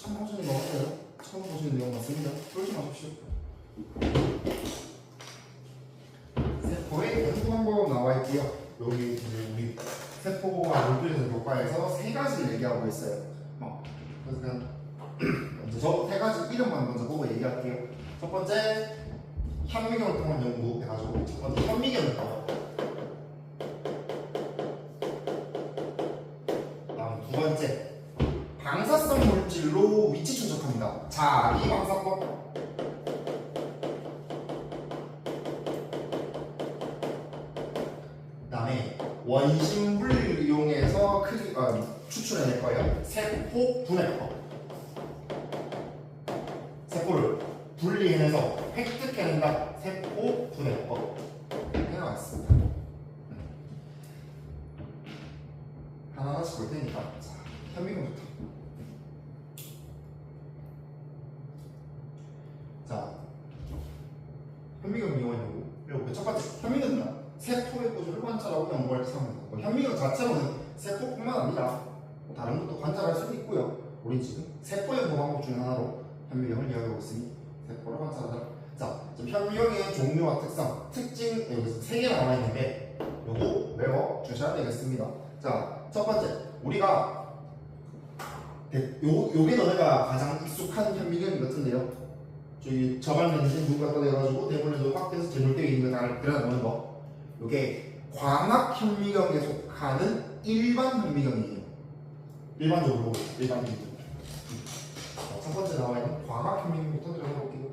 처음 보시는 거 맞아요? 처음 보시는 내용 맞습니다. 쫄지 마십시오. 세포의 연구 방법 나와 있고요. 여기 이제 우리 세포가 몰두에서 교과에서 세 가지를 얘기하고 있어요. 그래서 그냥 먼저 저 세 가지 이름만 먼저 보고 얘기할게요. 첫 번째 현미경을 통한 연구 해가지고 첫 번째 현미경을 봐요. 다음 두 번째 방사성 물질로 위치 추적합니다. 자기 방사법. 그다음에 원심 분리를 이용해서 추출해낼 거예요. 세포 분해법. 세포를 분리해내서 획득해낸다. 세포 분해법. 이렇게 나와 있습니다. 하나하나씩 볼 테니까. 자, 현미경부터. 자, 현미경 이용 연구. 그리고 첫 번째 현미경은 세포의 구조를 관찰하고 연구할 때 사용합니다. 현미경 자체로는 세포뿐만 아니라 다른 것도 관찰할 수도 있고요. 우리 지금 세포 연구 방법 중 하나로 현미경을 이야기하고 있으니 세포를 관찰하자. 자, 지금 현미경의 종류와 특징 여기서 3개 나와 있는데 요거 외워 주셔야 되겠습니다. 자, 첫 번째 우리가 요게 너네가 가장 익숙한 현미경 같은데요. 저기 저반면에서 눈 갖다 대가지고 대본에도 확대해서 재물대에 있는 거 다 들여다보는 거. 요게 광학 현미경에 속하는 일반 현미경이에요. 일반적으로 일반 현미경. 첫 번째 나와 있는 광학 현미경부터 들어볼게요.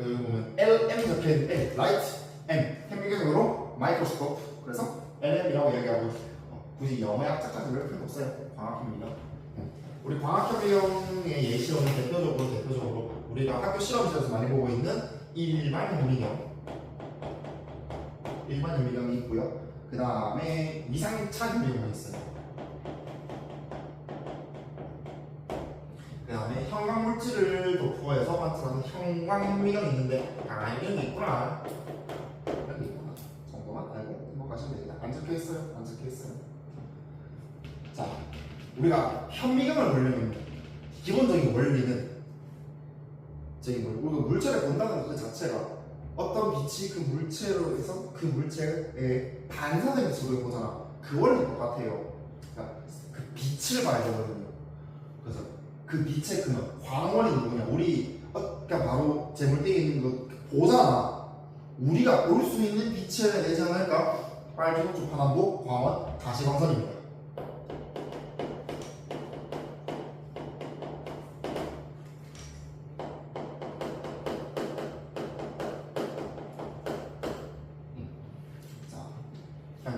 여기 보면 LM 적혀있는데 라이트 M 현미경으로 마이크로스코프. 그래서 LM이라고 이야기하고 굳이 영어 약자까지 외울 필요 없어요. 광학 현미경. 우리 광학 현미경의 예시로는 대표적으로 우리가 학교 실험실에서 많이 보고 있는 일반 현미경이 있고요. 그 다음에 위상차 현미경이 있어요. 그 다음에 형광물질을 도포해서 관찰하는 형광현미경이 있는데 이런 게 있구나. 이런 게 있구나. 정도만 알고 넘어가시면 됩니다. 안 적혀있어요. 안 적혀있어요. 자, 우리가 현미경을 보려면 기본적인 원리는 우리가 물체를 본다는 것 자체가 어떤 빛이 그 물체로 해서 그 물체에 반사되는 빛을 보잖아. 그 원리 똑같아요. 그러니까 그 빛을 봐야 되거든요. 그래서 그 빛의 근원, 광원이 누구냐? 우리 그러니까 바로 재물대에 있는 거 보잖아. 우리가 볼 수 있는 빛의 내장할까? 빨간 주파남보 광원 가시광선입니다.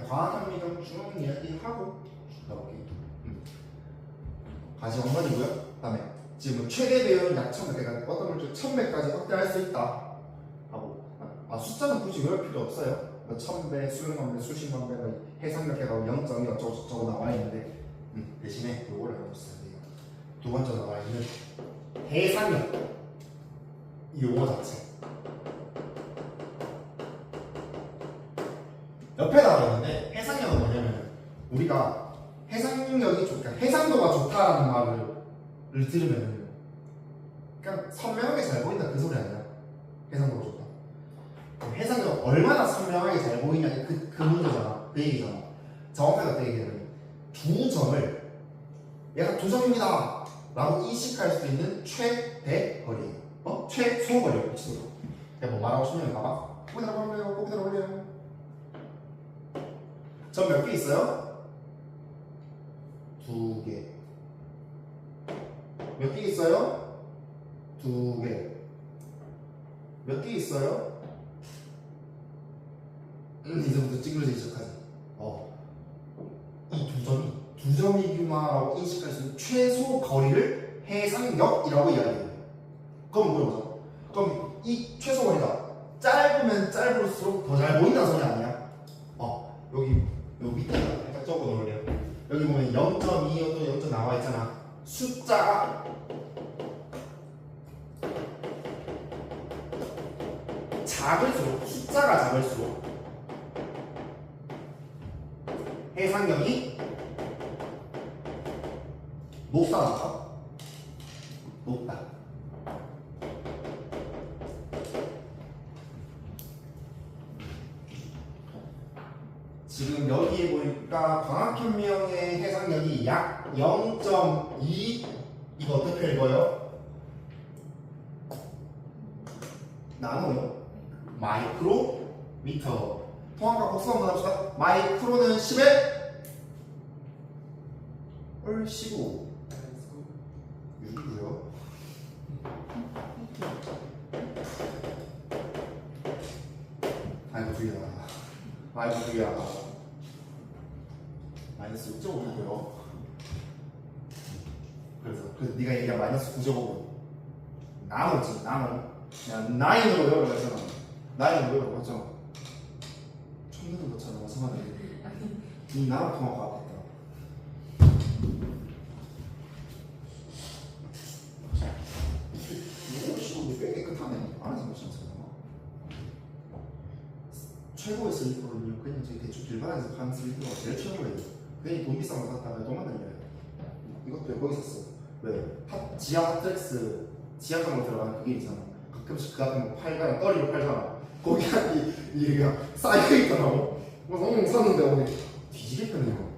광학현미경 쭉 이야기하고 가볼게요. 가시광선이고요. 그 다음에 지금 최대 배율은 약 1100, 어떤 물질 1100까지 확대할 수 있다 하고, 숫자는 굳이 외울 필요 없어요. 1000배, 수백만 배, 수십만 배, 해상력 해가고 0.2 어쩌고 나와 있는데 대신에 요거를 알고 있어야 돼요. 두 번째 나와 있는 해상력, 이 용어 자체. 옆에 나와 있는데 해상력은 뭐냐면 우리가 해상력이 좋다, 해상도가 좋다라는 말을 들으면 그냥 선명하게 잘 보인다 그 소리 아니야. 해상도가 좋다. 해상도가 얼마나 선명하게 잘 보이냐 그 문제잖아. 그 얘기잖아. 정확하게 어떻게 얘기하면 두 점을 얘가 두 점입니다 라고 인식할 수 있는 최대 거리예요. 최소 거리예요. 내가 뭐 말하고 싶냐면 봐봐. 거기 들어볼래요? 거기 들어볼래요? 점 몇 개 있어요? 2개. 몇 개 있어요? 2개. 몇 개 있어요? 이제부터 찌그러지기 시작하지. 이 두 점이구나라고 인식할 수 있는 최소 거리를 해상력이라고 이야기해요. 그럼 물어보자. 그럼 이 최소 거리가 짧으면 짧을수록 더 잘 보인다는 소리 아니야? 여기 밑에 살짝 적어 놓을래요. 여기 보면 0.2도 0. 나와 있잖아. 숫자가 작을수록 숫자가 작을수록 해상력이 높다. 높다. 지금 여기에 보니까 광학현미경의 해상력이 약 0.2 이거 어떻게 읽어요? 나노요? 마이크로미터. 통합과 복수 한번 합시다. 마이크로는 10에 15 6이고요. 아이고 두개다. 아이고 두개야. 마이너스 6.5고요. 그래서 네가 얘기한 마이너스 9.5고 나머지 나머 그냥 9으로 외워버렸잖아. 9으로 외워버렸잖아. 천년을 넣잖아. 성환이 이 나랑 통화가 왔겠다. 이거 시골이 꽤 깨끗하네. 안에서 못 참잖아. 최고의 슬리퍼는요 그냥 저기 대충 길바닥에서 파는 슬리퍼가 제일 최고예요. 괜히 돈 비싼 거 샀다가 또 만들려요. 이것도 거기 샀어. 왜? 지하 핫트렉스 지하장으로 들어가는 그 길 있잖아. 가끔씩 그 같은 거 팔잖아. 떨이로 팔잖아. 거기 한 이게 그냥 쌓여있더라고. 그래서 엉 샀는데 오늘 뒤지게 편해 이거.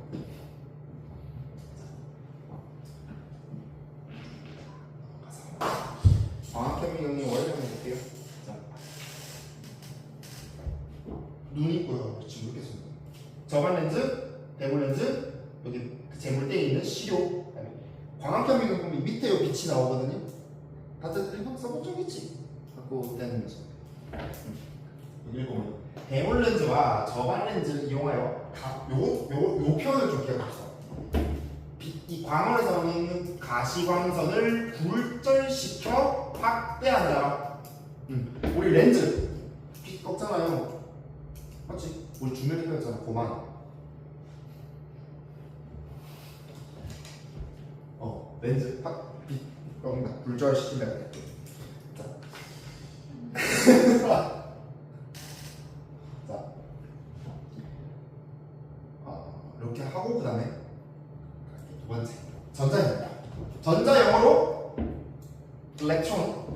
광학현미경이 원래 한번 볼게요. 자, 눈 있고요. 지금 이렇게 씁니다. 저반 렌즈, 대물 렌즈, 여기 그 재물대에 있는 시료. 광학현미경 보면 밑에 요 빛이 나오거든요. 다들 한번 써본 적 있지? 갖고 되는 거죠. 여기 보면 대물 렌즈와 저반 렌즈를 이용하여 요 표현을 좀 기억합시다. 이 광원에서 있는 가시광선을 굴절시켜 확대한다. 우리 렌즈 빛 없잖아요. 맞지? 우리 중력이 표현했잖아. 고만. 렌즈 빛 여기다 굴절시킨다. 자. 이렇게 하고 그 다음에 두 번째 전자입니다. 전자영어로 일렉트론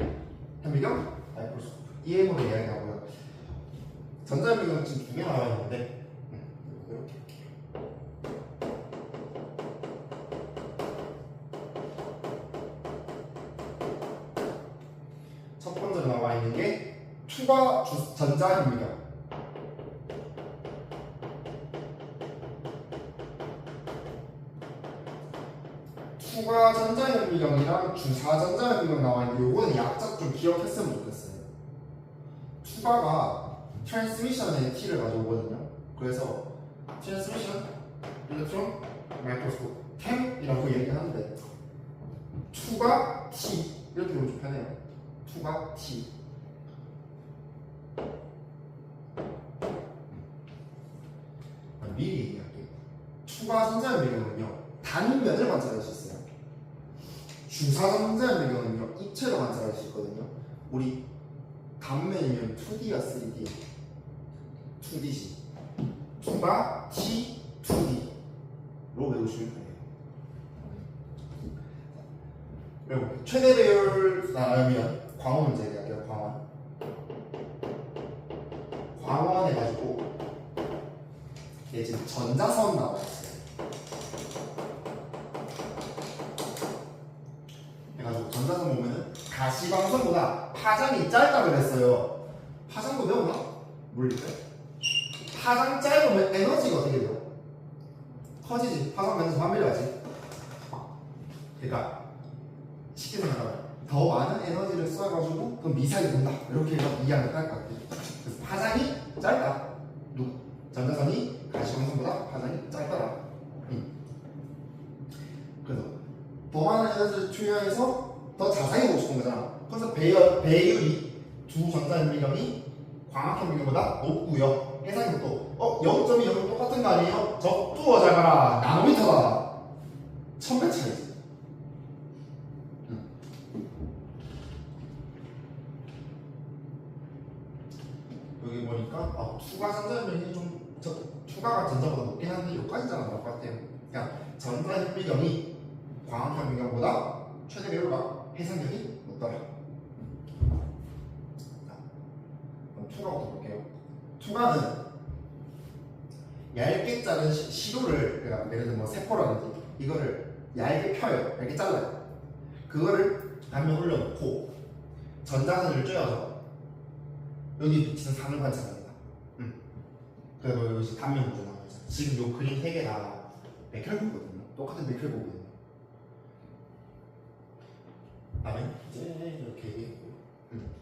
현미경 마이크로스코프 EM으로 이야기하고요. 전자현미경 지금 두 개 나와 있는데 이렇게 첫 번째로 나와 있는 게 투과 전자현미경. 투과 전자현미경이랑 주사 전자현미경 나와 있는데 요거는 약자 좀 기억했으면 좋겠어요. 투과가 트랜스미션의 T를 가져오거든요. 그래서 트랜스미션, 일렉트론, 마이크로스코프, 캠이라고 얘기하는데 투과 T 이렇게 보면 좀 편해요. 투과 T. 미리 얘기할게요. 투과 전자현미경은요 단면을 관찰할 수 있어요. 주사 전자현미경은요 입체로 관찰할 수 있거든요. 우리 단면이면 2D야 3D? 2D지. 투과 T 2D로 외우시면 돼요. 그리고 최대 배율 나오면 광원 문제 얘기할게요. 광원 해가지고 이게 지금 전자선 나와 있어요. 해가지고 전자선 보면은 가시광선보다 파장이 짧다 그랬어요. 파장도 배우나? 물릴 때? 파장 짧으면 에너지가 어떻게 돼요? 커지지. 파장 면에서 반비례하지. 그러니까 쉽게 생각하면 더 많은 에너지를 써가지고 그럼 미사일이 돈다. 이렇게 해서 이해하면 할 것 같아요. 그래서 파장이 짧다. 전자선이 가시광선보다 파장이 짧더라. 그래서 더 많은 에너지를 투여해서 더 자세히 보고 싶은 거잖아. 그래서 배율이 두 전자현미경이 광학현미경보다 높고요. 해상력도 0.2 0 똑같은 거 아니에요? 적두어 잘 봐라. 나노미터다. 1000배 차이지. 여기 보니까 투가 전자현미경이 투가가 전자보다 높긴 한데 여기까지는 안 나올 것 같아요. 그러니까 전자현미경이 광학현미경보다 최대 배율과 해상력이 높더라. 그럼 투가부터 볼게요. 투가는 얇게 자른 시료를, 그러니까 예를 들면 뭐 세포라든지 이거를 얇게 펴요. 얇게 잘라요. 그거를 단면 올려놓고 전자선을 쬐어서 여기 비치는 산을 관찰합니다. 그리고 여기 단면 구조 나오죠. 지금 요 그림 3개 다 맥켈고거든요. 똑같은 맥켈고거든요. 다음에 이제 이렇게 얘기했고,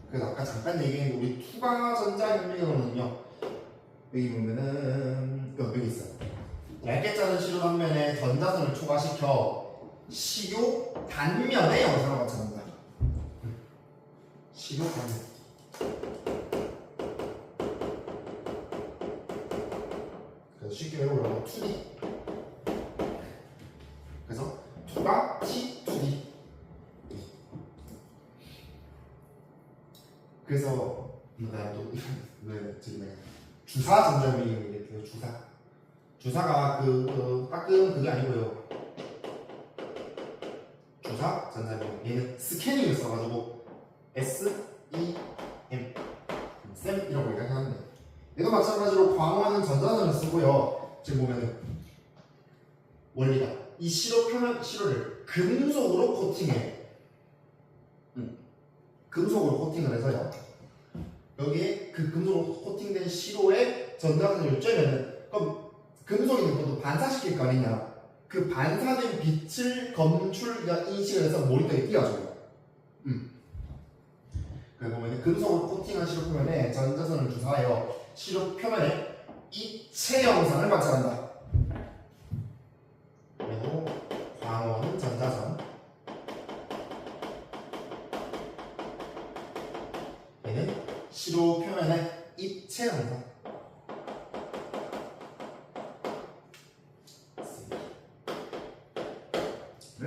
그래서 아까 잠깐 얘기했는데 우리 투가 전자현미경은요, 여기 보면은 여기 있어요. 얇게 자른 시료 단면에 전자선을 초과시켜 시료 단면의 영상을 관찰합니다. 시료 단면. 그래서 쉽게 외우려면 2D. 그래서 2가 T, 2D. 그래서 주사 전자현미경 얘기해요. 주사가 가끔 그게 아니고요. 주사 전자현미경 얘는 스캐닝을 써가지고 SEM 쌤이라고 얘기하는데, 얘도 마찬가지로 광원은 전자선을 쓰고요. 지금 보면은 원리가 이 시료를 금속으로 코팅해. 금속으로 코팅을 해서요. 여기에 그 금속으로 코팅된 시료에 전자선을 쬐면은, 그럼 금속이 있는 것도 반사시킬 거 아니냐. 그 반사된 빛을 검출과 인식을 해서 모니터에 띄워줘요. 그리고 보면 금속으로 코팅한 시료 표면에 전자선을 주사하여 시료 표면에 입체 영상을 관찰한다. 그리고 광원은 전자선, 얘는 시료 표면에 입체 영상을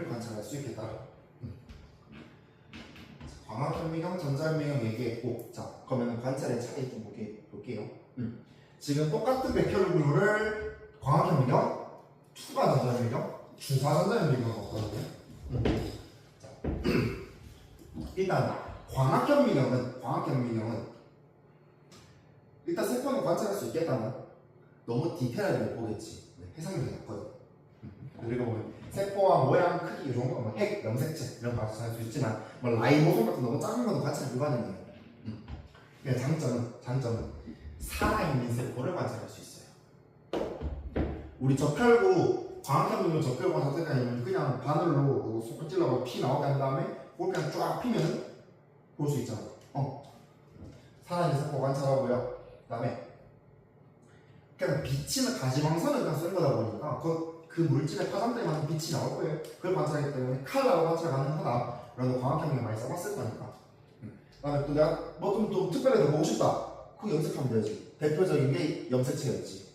관찰할 수 있겠다. 광학현미경, 전자현미경 얘기했고, 자 그러면 관찰의 차이 좀 볼게요. 지금 똑같은 백혈 구조를 광학현미경, 투가 전자현미경, 주사 전자현미경 없거든요. 자, 일단 광학현미경은 일단 세포는 관찰할 수 있겠다면 너무 디테일하게 못 보겠지. 해상력이 낮거든. 그리고 보면 세포와 모양, 크기 이 정도, 뭐 핵, 염색체 이런 거 관찰할 수 있지만 뭐 라이보솜 같은 너무 작은 것도 관찰 불가능해요. 그냥 장점은 살아있는 세포를 관찰할 수 있어요. 우리 적혈구, 광학현미경 적혈구가 어떻게 하냐면 그냥 바늘로 손 찔러서 피 나오게 한 다음에 그걸 그냥 쫙 피면 볼 수 있잖아. 살아있는 세포 관찰하고요. 그 다음에 그냥 빛이나 가시방선을 그냥 쓴 거다 보니까 그 물질의 파장점에 맞는 빛이 나올 거예요. 그걸 관찰하기 때문에 칼라로 관찰 가능하다. 그래서 광학현미경 많이 써봤을 거니까. 그 다음에 또 내가 뭐 좀 특별하게 더 보고 싶다. 그거 염색하면 되지. 대표적인 게 염색체였지.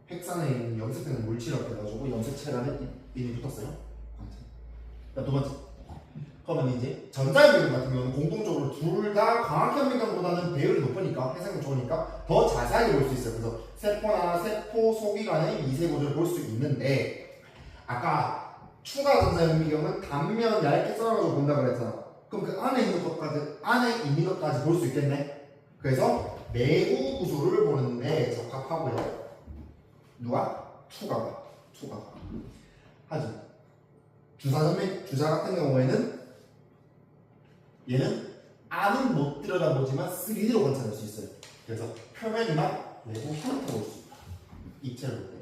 핵산에 있는 염색되는 물질이라고 해가지고 염색체라는 이름이 붙었어요. 두 번째. 그러면 이제 전자현미경 같은 경우는 공통적으로 둘 다 광학현미경보다는 배율이 높으니까, 해상력 좋으니까 더 자세하게 볼 수 있어요. 그래서 세포나 세포 소기관의 미세 구조를 볼 수 있는데, 아까 추가 전자현미경은 단면 얇게 썰어가지고 본다 그랬잖아. 그럼 그 안에 있는 것까지 볼 수 있겠네. 그래서 내부 구조를 보는데 적합하고요. 누가? 투가가. 하지만 주사 같은 경우에는 얘는 안은 못 들여다보지만 3D로 관찰할 수 있어요. 그래서 표면이나 내부 형태를 볼 수 있다. 입체를 볼 때.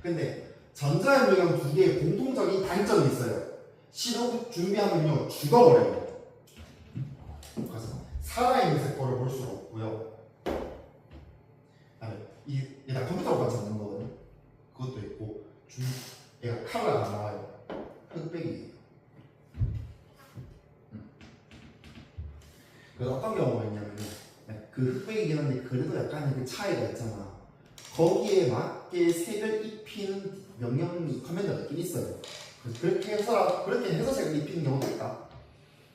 근데 전자현미경 두 개의 공통적인 단점이 있어요. 시료 준비하면요 죽어버려요. 그래서 살아있는 세포를 볼 수가 없고요. 그다음에 얘가 컴퓨터로 관찰하는 거거든요. 그것도 있고, 얘가 칼라가 나와요. 흑백이에요. 그래서 어떤 경우가 있냐면, 그 흑백이긴 한데 그래도 약간의 그 차이가 있잖아. 거기에 맞게 색을 입히는 명령 커맨드가 있긴 있어요. 그래서 그렇게 해서 색을 입히는 경우도 있다.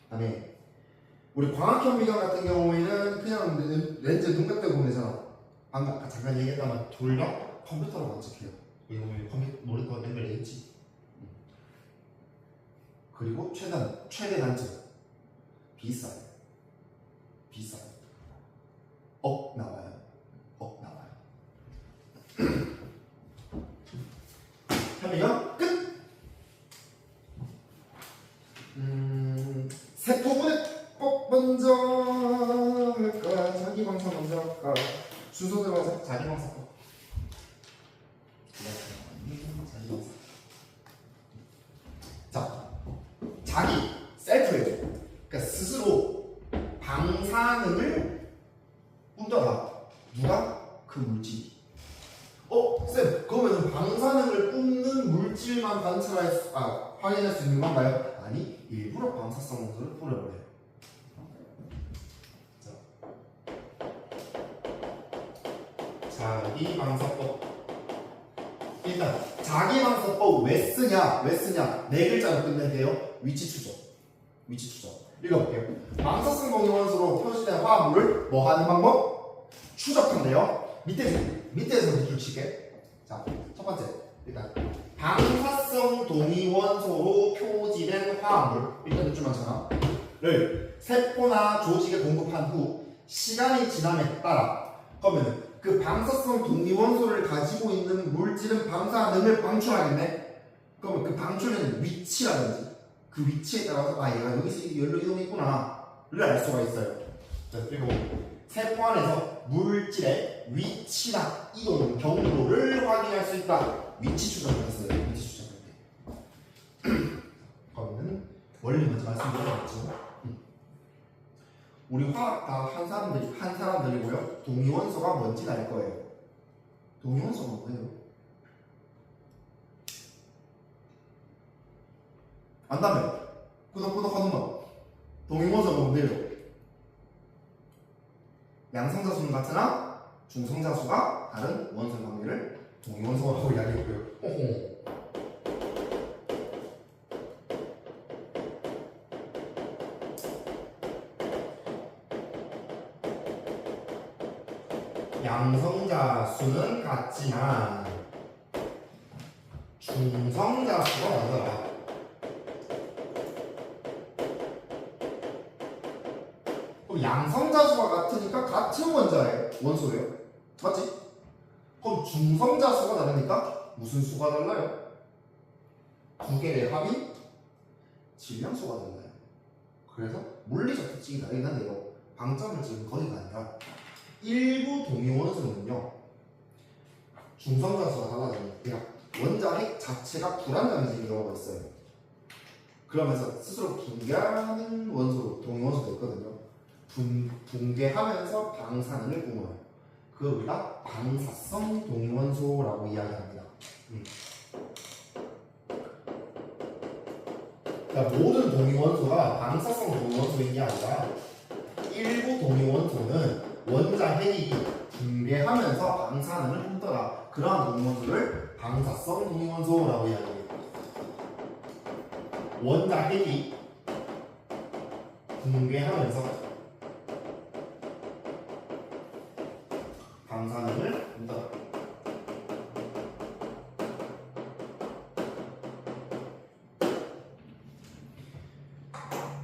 그다음에 우리 광학형 미경 같은 경우에는 그냥 렌즈 눈 감고 보면 되잖아. 방금 아까 잠깐 얘기했다만 둘 다 컴퓨터로 관측해요. 이거 보면 컴퓨터 모니터 연결되겠지. 그리고 최대 단점 비싸요. 나와요. 현미경 끝. 세포분해 먼저 할까? 자기방사 먼저 할까? 순서대로 하자. 자기방사 거. 자, 자기 셀프예요. 그러니까 스스로 방사능을 뿜더라. 누가? 그 물질이. 쌤, 그러면 방사능을 뿜는 물질만 확인할 수 있는 건가요? 아니, 일부러 방사성 원소를 뿌려버려요. 자기방사법. 일단 자기방사법 왜 쓰냐? 네 글자로 끝내야 돼요. 위치 추적. 읽어볼게요. 방사성 동위원소로 표시된 화합물을 뭐 하는 방법? 추적한대요. 밑에서 밑줄 칠게. 자, 첫 번째 일단 방사성 동위원소로 표지된 화합물 일단 밑줄만 쳐놔를 세포나 조직에 공급한 후 시간이 지남에 따라 그러면 그 방사성 동위원소를 가지고 있는 물질은 방사능을 방출하겠네. 그러면 그 방출되는 위치라든지 그 위치에 따라서 얘가 여기서 열로 이동했구나를 알 수가 있어요. 자, 그리고 세포 안에서 물질의 위치나 이동 경로를 확인할 수 있다. 위치 추적을 했어요. 위치 추적할 때. 그러면 원리 먼저 말씀드렸죠. 우리 화학 다 한 사람들이고요. 동위원소가 뭔지 알 거예요. 동위원소가 뭐예요? 안다며? 꾸덕꾸덕하는 거. 동위원소가 뭔데요? 양성자수는 같으나 중성자수가 다른 원소 관계를 동위원소라고 이야기했고요. 양성자수는 같지만 중성자수가 다르더라. 그럼 양성자수가 같으니까 같은 원소예요. 맞지? 그럼 중성자수가 다르니까 무슨 수가 달라요? 두 개의 합이 질량수가 달라요. 그래서 물리적 특징이 다르긴 한데요. 방점을 지금 거리가 아니라 일부 동위원소는요 중성자수가 달라지니까 원자핵 자체가 불안정해지는 경우가 있어요. 그러면서 스스로 붕괴하는 원소로 동위원소가 있거든요. 붕괴하면서 방사능을 뿜어요. 그걸 우리가 방사성 동위원소라고 이야기합니다. 그러니까 모든 동위원소가 방사성 동위원소인 게 아니라 일부 동위원소는 원자핵이 붕괴하면서 방사능을 뿜더라. 그러한 동위원소를 방사성 동위원소라고 이야기합니다. 원자핵이 붕괴하면서 방사능을 뿜더라.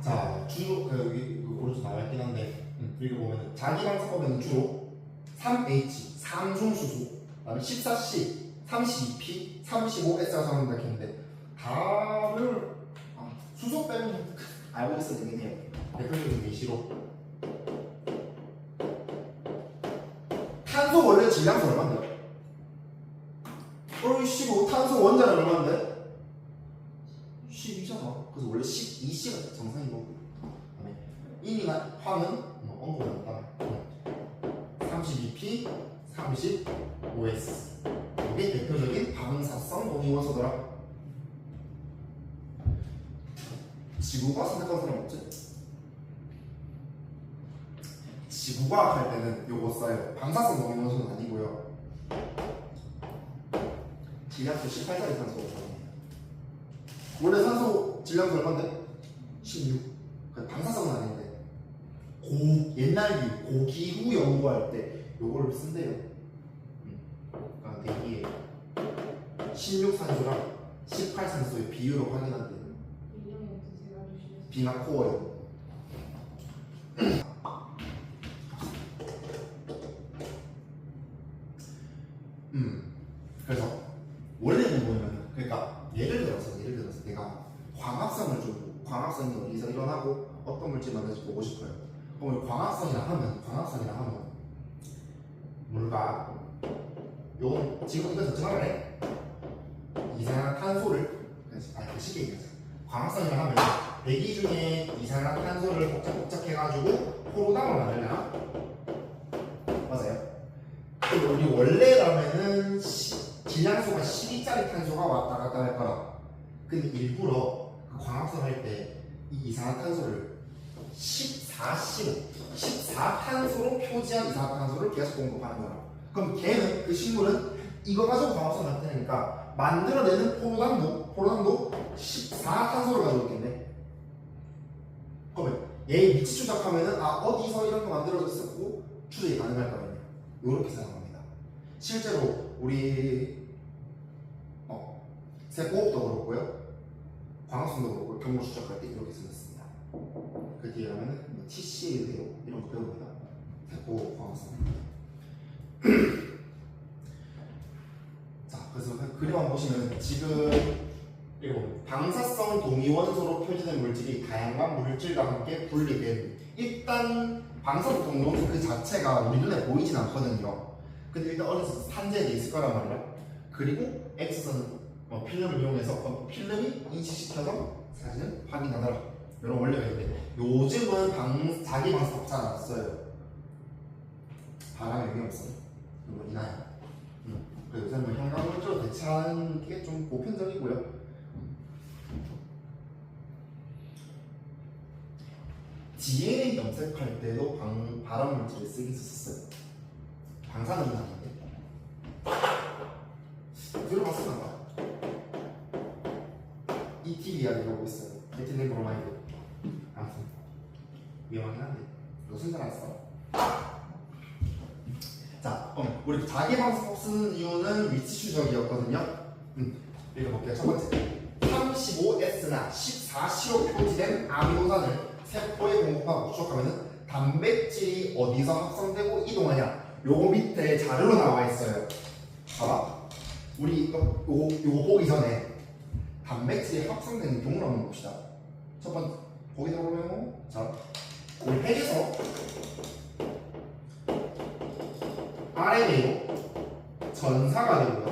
자, 주로 여기 오른쪽 나와 있긴 한데 여기 보면 자기방사법에는 주로 3H, 3중수소, 그다음에 14C, 32P, 35S가 사용된다 했는데 답을 수소 빼면 알고 있어야 되겠네요. 대표적인 예시로 탄소 원래 질량수 얼마인데? 얼씨구 탄소 원자는 얼마인데? 12잖아. 그래서 원래 12C가 정상이고 인이나 황은 언급을 한다. 32P, 35S 이게 대표적인 방사성 동위원소더라. 지구과학 선택한 사람 없지? 지구과학 할 때는 요거 써요. 방사성 동위원소는 아니고요. 질량수 18짜리 산소. 원래 산소 질량수 얼마인데? 16. 방사성은 아닌데 옛날 고기후 연구할 때 요거를 쓴대요. 그러니까 대기에 16산소랑 18산소의 비율을 확인한대요. 빙하 코어요. 그래서 원래는 뭐냐면 그러니까 예를 들어서 내가 광합성이 어디서 일어나고 어떤 물질 만들지 보고 싶어요. 그럼 광합성이라 하면 뭘까? 요건 지금 이거 적정하네. 이산화탄소를 쉽게 얘기하자. 광합성이라 하면 대기 중에 이산화탄소를 복잡해가지고 포로당을 만들잖아. 맞아요. 근데 우리 원래라면은 질량소가 12짜리 탄소가 왔다 갔다 할 거라. 근데 일부러 그 광합성 할 때 이 이산화탄소를 14탄소로 표지한 이산화탄소를 계속 공급하는 거라. 그럼 걔는 그 식물은 이거 가지고 광합성 나타내니까 만들어내는 포로당도 14탄소를 가지고 있겠네. 그러면 얘 위치 추적하면은 어디서 이런 거 만들어졌었고 추적이 가능할 거거든요. 이렇게 생각합니다. 실제로 우리 세포호흡도 그렇고요, 광합성도 그렇고 경로 추적할 때 이렇게 쓰였습니다. 그 뒤에 가면은 TCA 대요 이런 거 배웁니다. 세포호흡 광합성. 자, 그래서 그림 한번 보시면 지금 방사성 동위원소로 표시된 물질이 다양한 물질과 함께 분리된, 일단 방사성 동위원소 그 자체가 우리 눈에 보이진 않거든요. 근데 일단 어디서 산재돼 있을 거란 말이야. 그리고 X선 필름을 이용해서 필름이 인식시켜서 사진을 확인하더라. 이런 원리가 있는데 요즘은 자기 방사법 잘 안 써요. 바람에 의미 없어요. 이거 이나요. 그래서 요새는 형광물질로 대체하는 게 좀 보편적이고요. DNA 염색할 때도 발암물질을 쓰긴 썼어요. 방사능 아닌데 들어봤었나 봐. ET 이야기를 하고 있어요. 에틸렌 브로마이드. 아무튼 위험하긴 한데 이거 순서 안 써. 자, 우리 자기방사법 쓰는 이유는 위치 추적이었거든요. 읽어볼게요. 첫 번째, 35S나 14C로 표시된 아미노산을 세포에 공급하고 추적하면 단백질이 어디서 합성되고 이동하냐, 요거 밑에 자료로 나와 있어요. 봐봐. 우리 요거 보기 전에 단백질이 합성되는 경우를 한번 봅시다. 첫 번째, 거기 들어보면 자, 우리 핵에서 RNA로 전사가 되고요.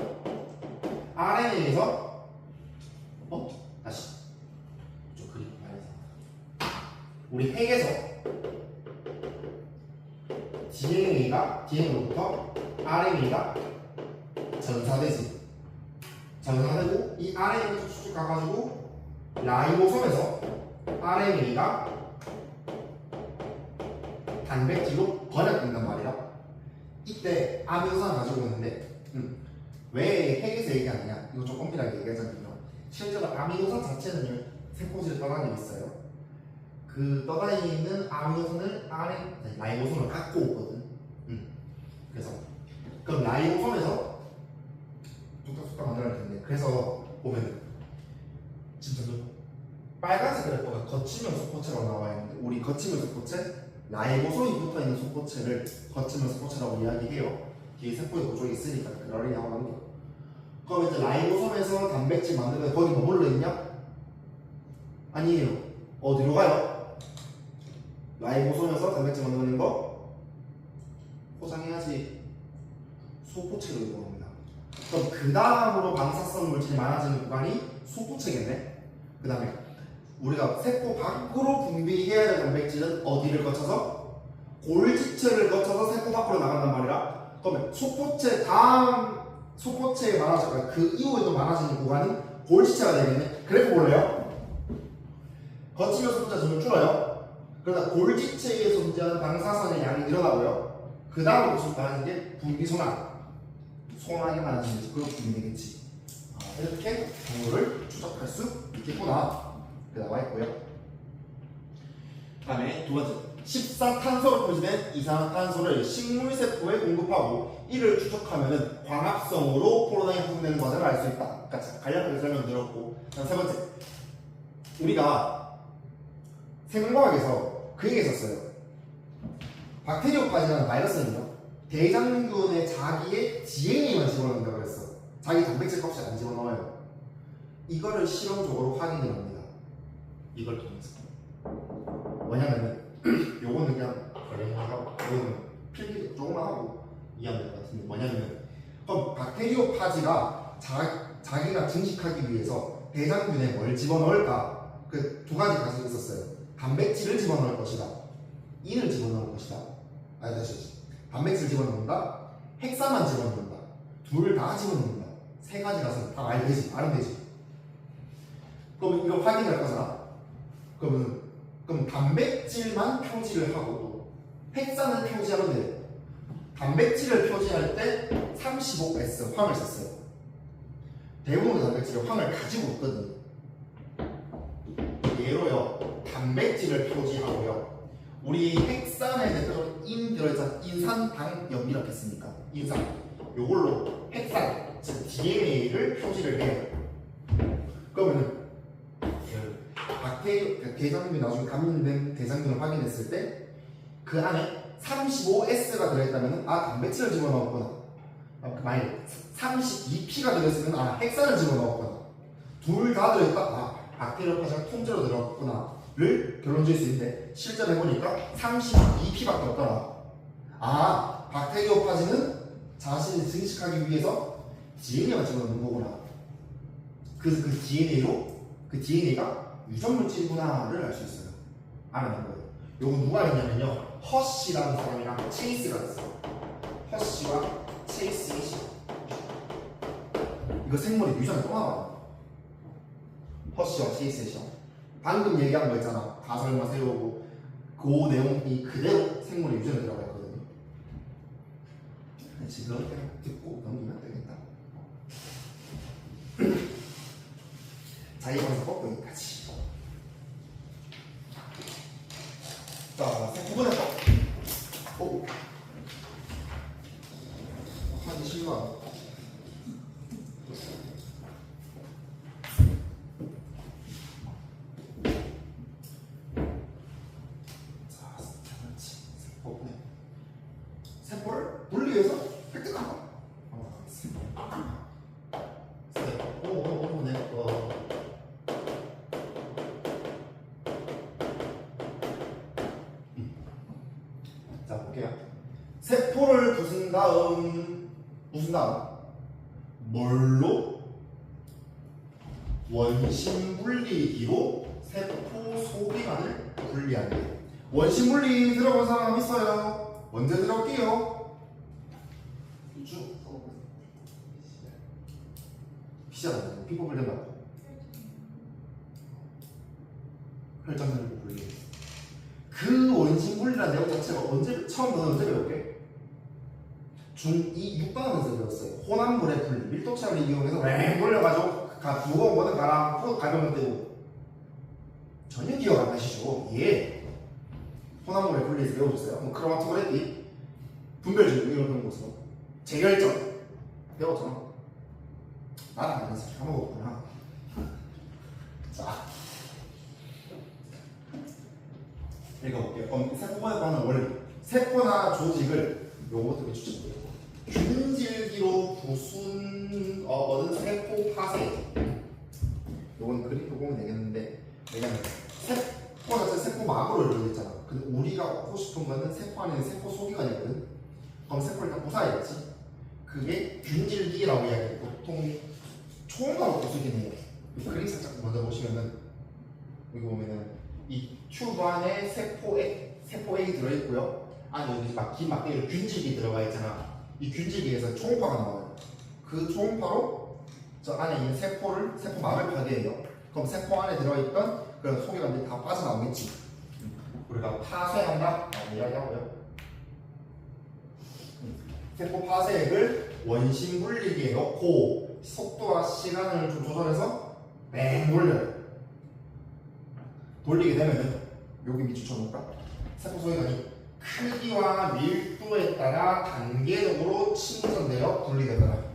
RNA에서 다시 좀 그림 말해서 우리 핵에서 DNA로부터 RNA가 전사되고 이 RNA가 쭉쭉 가가지고 라이보솜에서 RNA가 단백질로 번역된단 말이야. 이때 아미노산 가지고 있는데 왜 핵에서 얘기하느냐, 이거 좀 엄밀하게 얘기하자면요, 실제로 아미노산 자체는 세포질을 떠다니고 있어요. 그 떠다니는 아미노산을 라이보솜을 갖고 오거든. 그래서 그럼 라이보솜에서 뚝딱뚝딱 만들어낼 텐데, 그래서 보면 진짜 빨간색 그래프가 거치면 소포체라고 나와 있는데, 우리 거치면 소포체, 라이보솜이 붙어있는 소포체를 거치면 소포체라고 이야기해요. 뒤에 세포의 구조가 있으니까 그러리 나오는 거. 그럼 이제 라이보솜에서 단백질 만드는데 거기 머물러 있냐? 아니에요. 어디로 가요? 라이보솜에서 단백질 만드는 거 포장해야지 소포체로 이동합니다. 그럼 그 다음으로 방사성 물질이 많아지는 구간이 소포체겠네. 그 다음에 우리가 세포 밖으로 분비해야 될 단백질은 어디를 거쳐서? 골지체를 거쳐서 세포 밖으로 나간단 말이라. 그러면 소포체 다음 소포체에 많아질까요? 그 이후에도 많아지는 구간은 골지체가 되겠네. 그래프 볼래요? 거치면 소포체 점점 줄어요. 그러다 골지체에 존재하는 방사선의 양이 늘어나고요. 그 다음으로 많아지는 게 분비소나. 소나게 많아지는 게 그런 분비되겠지. 이렇게 경로를 추적할 수 있겠구나. 나와 있고요. 다음에 두 번째, 14탄소로 표시된 이산화탄소를 식물세포에 공급하고 이를 추적하면 광합성으로 포로당이 형성되는 과정을 알 수 있다. 간략하게 설명드렸고, 세 번째, 우리가 생명과학에서 그 얘기 했었어요. 박테리오파지라는 바이러스는요, 대장균에 자기의 DNA만 집어넣는다고 그랬어. 자기 단백질 껍질 안 집어넣어요. 이거를 실험적으로 확인을 합니다. 이걸 통해서. 뭐냐면은 요거는 그냥 하고 요거는 필기 조금만 하고 이해하면 될 것 같은데, 뭐냐면은 그럼 박테리오파지가 자기가 증식하기 위해서 대장균에 뭘 집어넣을까? 그 두 가지 가설이 있었어요. 단백질을 집어넣을 것이다. 인을 집어넣을 것이다. 다시 단백질 집어넣는다. 핵산만 집어넣는다. 둘 다 집어넣는다. 세 가지 가설 다 알면 되지. 그럼 이거 확인할 거잖아. 그럼 단백질만 표지를 하고 또 핵산을 표지하면 돼요. 단백질을 표지할 때 35S 황을 썼어요. 대부분의 단백질은 황을 가지고 있거든. 예로요, 단백질을 표지하고요. 우리 핵산에 대표적으로 인 들어있잖아. 인산당염이라고 했으니까 인산. 요걸로 핵산, 즉 DNA를 표시를 해요. 그러면은 대장균이 나중에 감염된 대장균을 확인했을 때 그 안에 35S가 들어있다면 단백질을 집어넣었구나. 만약에 32P가 들어있으면 핵산을 집어넣었구나. 둘 다 들어있다. 박테리오파지가 통째로 들어갔구나를 결론 지을 수 있는데 실전 해보니까 32P밖에 없더라. 박테리오파지는 자신이 증식하기 위해서 DNA만 집어넣는 거구나. 그래서 그 DNA가 유전물질이구나를 알 수 있어요. 알아낸 거예요. 요거 누가 했냐면요, 허쉬라는 사람이랑 체이스가 있어요. 허쉬와 체이스의 시. 이거 생물이 유전에 또 나와요. 허쉬와 체이스의 시. 방금 얘기한 거 있잖아. 가설만 세우고 그 내용이 그대로 생물의 유전에 들어가 있거든요. 지금 듣고 넘기면 되겠다. 자기방석 꼭 여기까지. 자, 9번에 또. 하기 싫어. 세포를 분리해서 획득한다. 자, 볼게요. 세포를 부순 다음 뭘로? 원심 분리기로 세포 소기관을 분리한대. 원심 분리 들어본 사람 있어요? 언제 들어볼게요? 쭉 피자잖아요. 피부 분리한다고. 혈전을 분리. 그 원심 분리라는 내용 자체가 처음 언제 배울게? 중2 6반원에서 배웠어요. 혼합물의 분리, 밀도차를 이용해서 왱 돌려가지고 무거운 거는 가라, 가벼운 거 떼고. 전혀 기억 안 나시죠? 예. 혼합물의 분리에서 배우셨어요. 크로마토그래피, 분별주의 이런 것으로 재결정 배웠잖아. 나는 안 해서 까먹었구나. 자, 읽어볼게요. 세포에 관한 원리. 세포나 조직을 요것들을 추측해요. 균질기로 얻은 세포 파쇄. 요건 그림표 보면 되겠는데, 왜냐면 세포 자체 세포막으로 이루어져 있잖아. 근데 우리가 얻고 싶은 거는 세포 안에 세포 소기관이거든. 그럼 세포를 일단 부숴야겠지. 그게 균질기라고 이야기해요. 보통 초음파로 부수긴 해요. 그림 살짝 먼저 보시면은 여기 보면은 이 튜브 안에 세포액이 들어있고요. 안에 여기 긴 막대기로 균질기 들어가 있잖아. 이 균질기에서 초음파가 나와요. 그 초음파로 저 안에 있는 세포막을 파괴해요. 그럼 세포 안에 들어있던 그런 소기관들이 다 빠져나오겠지. 우리가 파쇄한다 이야기하고요. 세포 파쇄액을 원심 분리기에 넣고 속도와 시간을 좀 조절해서 맹 돌려요. 돌리게 되면은 여기 밑줄 쳐놓을까? 세포 소위관이 크기와 밀도에 따라 단계적으로 침전되어 분리되더라.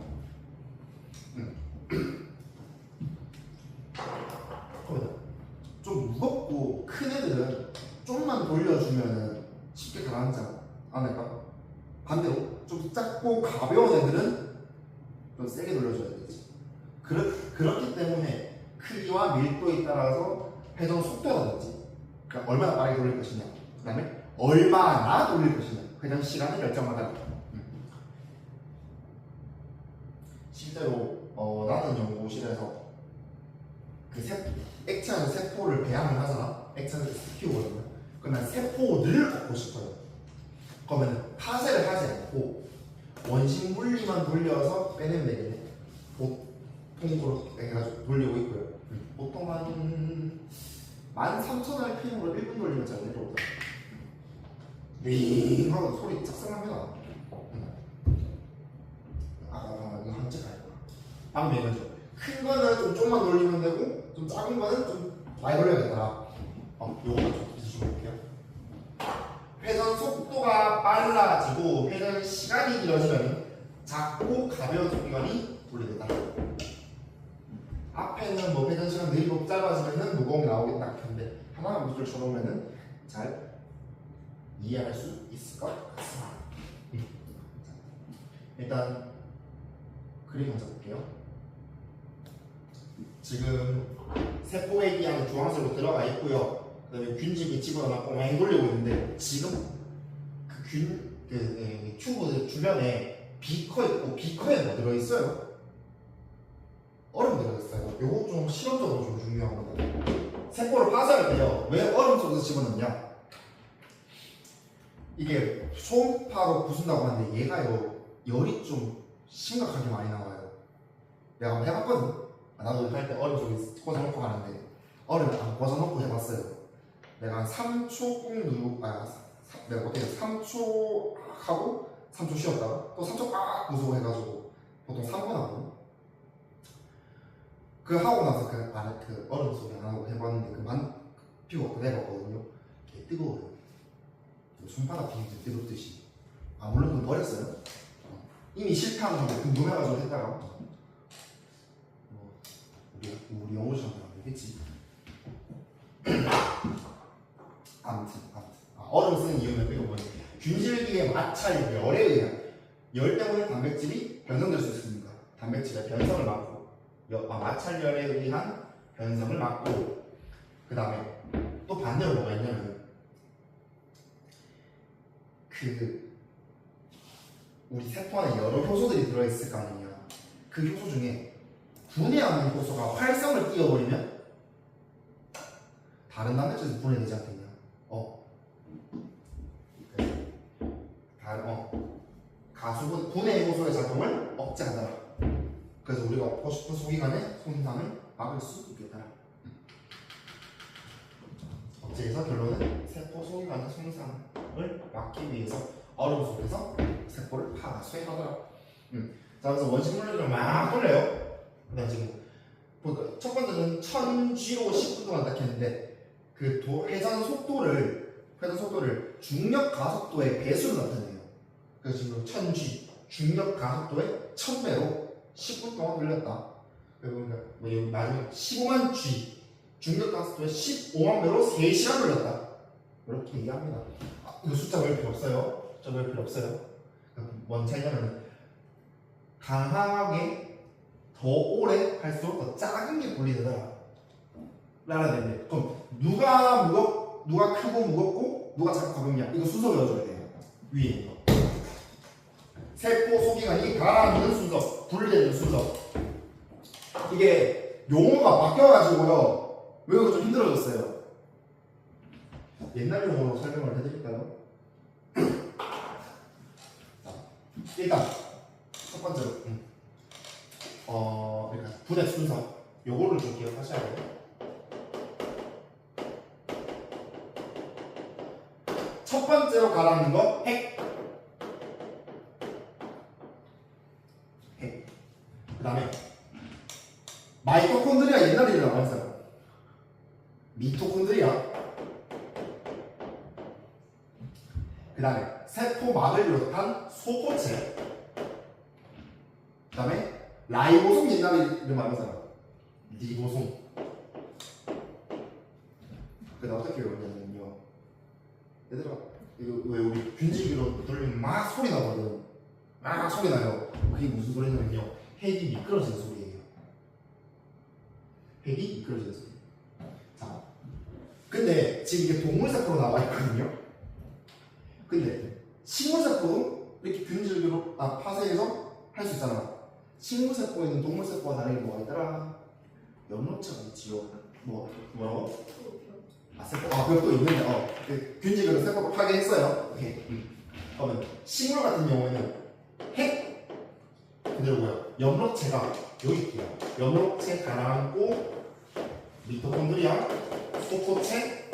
좀 무겁고 큰 애들은 좀만 돌려주면 쉽게 가라앉지 않을까? 반대로 좀 작고 가벼운 애들은 좀 세게 돌려줘야 되지. 그렇기 때문에 크기와 밀도에 따라서 회전 속도라든지, 그러니까 얼마나 빠르게 돌릴 것이냐, 그 다음에 얼마나 돌릴 것이냐, 회전 시간을 결정하다. 실제로 나는 연구실에서 액체 안에 세포를 배양을 하잖아. 액체 안에 키우거든요. 그러면 세포를 걷고 싶어요. 그러면 파쇄를 하지 않고 원심 분리만 돌려서 빼내면 되겠네. 보통으로 해가지고 돌리고 있고요. 보통 한 13,000rpm으로 1분 돌리면 잘 내려오더라고요. 윙 하고 소리 짝짝합니다. 이거 한째 갈 거야. 방금 얘기했죠. 큰 거는 좀만 돌리면 되고, 좀 작은 거는 좀 많이 돌려야겠다. 요거만 좀 드셔볼게요. 회전 속도가 빨라지고 회전 시간이 길어지면 작고 가벼운 소리관이 분리된다. 앞에는 뭐 회전 시간 느리고 짧아지면 무거움이 나오겠다. 근데 하나만 무술 쳐놓으면 잘 이해할 수 있을 것 같습니다. 일단 그림 먼저 볼게요. 지금 세포액이 안에 주황색으로 들어가 있고요. 그 다음에 균집이 집어넣어 뻥 돌리고 있는데, 지금 그 튜브 주변에 비커 있고, 비커에 뭐 들어있어요? 얼음 들어있어요. 요거 좀 실험적으로 좀 중요한 겁니다. 세포를 파쇄할 때요, 왜 얼음 속에서 집어넣냐? 이게 초음파로 부순다고 하는데 얘가요, 열이 좀 심각하게 많이 나와요. 내가 한번 해봤거든. 나도 할 때 얼음 속에 꽂아놓고 하는데 얼음을 안 꽂아놓고 해봤어요. 내가 한 3초 꾹 누르고, 내가 어떻게 3초 하고 3초 쉬었다가 또 3초 꽉 부수고 해가지고 보통 3분 하거든. 그 하고 나서 그 안에 그 얼음 속에 안 하고 해봤는데 피부가 해봤거든요. 되게 뜨거워요. 손바닥 비행기 뜨겁듯이. 물론 좀 버렸어요. 이미 실패한 건데 궁금해가지고 했다가 우리 영어시험은 안 되겠지. 아무튼 얼음 쓰는 이유는 이거 뭐냐, 균질기의 마찰 열에 의한, 열 때문에 단백질이 변성될 수 있습니다. 단백질의 변성을 막고, 마찰열에 의한 변성을 막고, 그 다음에 또 반대로 뭐가 있냐면, 우리 세포 안에 여러 효소들이 들어있을 거 아니냐. 그 효소 중에 분해하는 효소가 활성을 띄워버리면 다른 단백질도 분해되지 않겠냐. 가수분 분해 효소의 작용을 억제한다. 그래서 우리가 포스트 소기관의 손상을 막을 수 있겠다. 억제에서 결론은 세포 소기관의 손상을 막기 위해서 얼음 속에서 세포를 파쇄하더라. 자, 그래서 원심 물리를 막 돌려요. 그다음 지금 보니까 첫 번째는 1000G로 10분 동안 딱 했는데, 그 회전 속도를 중력 가속도의 배수로 나타내요. 그래서 지금 1000G 중력 가속도의 1000배로 10분 동안 돌렸다. 그리고 뭐 여기 마지막 15만 G 중력 가속도의 15만 배로 3시간 돌렸다. 이렇게 얘기합니다. 이거 숫자 외울 필요 없어요. 숫자 외울 필요 없어요. 뭔 차이냐면 강하게 더 오래 할수록 더 작은 게 분리되더라. 라는 얘기인데, 그럼 누가 크고 무겁고 누가 작고 가볍냐, 이거 순서 외워줘야 돼요. 위에 있는 거. 세포 소기관이 가라앉는 순서, 분리되는 순서. 이게 용어가 바뀌어가지고요, 외우기가 좀 힘들어졌어요. 옛날 용어로 설명을 해드릴까요? 일단 첫 번째로 그러니까 분해 순서, 요거를 좀 기억하셔야 돼요. 첫 번째로 가라앉는 거 핵. 그 다음에 마이토콘드리아, 옛날에 나왔어요. 미토콘드리아. 그 다음에 세포막을 비롯한 소포체, 그 다음에 라이보솜 옛날에 이름 알았잖아. 리보솜. 그다 어떻게 외웠냐면요. 얘들아, 이거 왜 우리 균질기로 돌리면 막 소리 나거든. 막 소리 나요. 그게 무슨 소리냐면요. 핵이 미끄러지는 소리예요. 핵이 미끄러지는 소리. 자, 근데 지금 이게 동물세포로 나와 있거든요. 근데 식물세포도 이렇게 균질기로 파쇄해서 할 수 있잖아. 식물세포에는 동물세포와 다른 게 뭐가 있더라? 염록체가 있지요. 뭐라고? 세포. 그것도 있는데, 균질기로 세포가 파괴했어요. 오케이. 그러면 식물 같은 경우에는 핵 그대로고요. 염록체가 여기 있고요. 염록체 가라앉고 미토콘드리아, 소포체,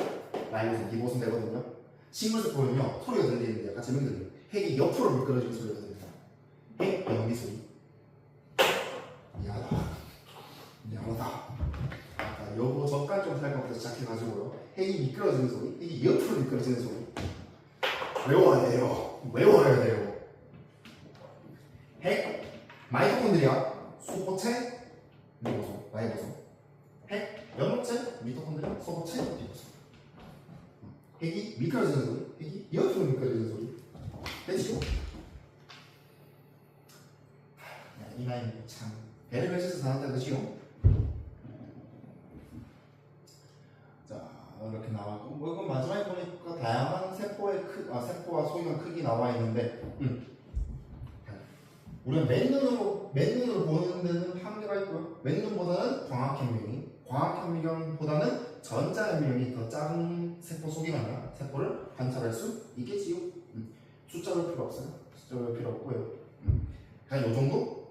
라이보솜, 리보솜 되거든요. 식물세포는요 소리가 들리는데 약간 재밌게 들려요. 핵이 옆으로 미끄러지는 소리가 들립니다. 핵 연기 소리. 미안하다. 요거 젓갈 좀 살펴부터 시작해가지고요. 핵이 미끄러지는 소리, 핵이 옆으로 미끄러지는 소리. 외워야 돼요. 핵, 마이토콘드리아, 소포체, 리보솜, 라이보솜. 핵, 염록체, 미토콘드리아, 소포체, 리보솜. 핵이 미끄러지는 소리, 핵이 옆으로 미끄러지는 소리. 됐죠? 이 나이 참 베르벨시스 나왔다 그치요? 자, 이렇게 나왔고, 이건 마지막에 보니까 다양한 세포와 소위관 크기 나와 있는데, 우리가 맨눈으로 보는 데는 한계가 있고요. 맨눈보다는 광학현미경보다는 전자현미경이 더 작은 세포 소위관이나 세포를 관찰할 수 있겠지요. 숫자를 필요 없어요. 숫자를 필요 없고요. 그냥 요 정도?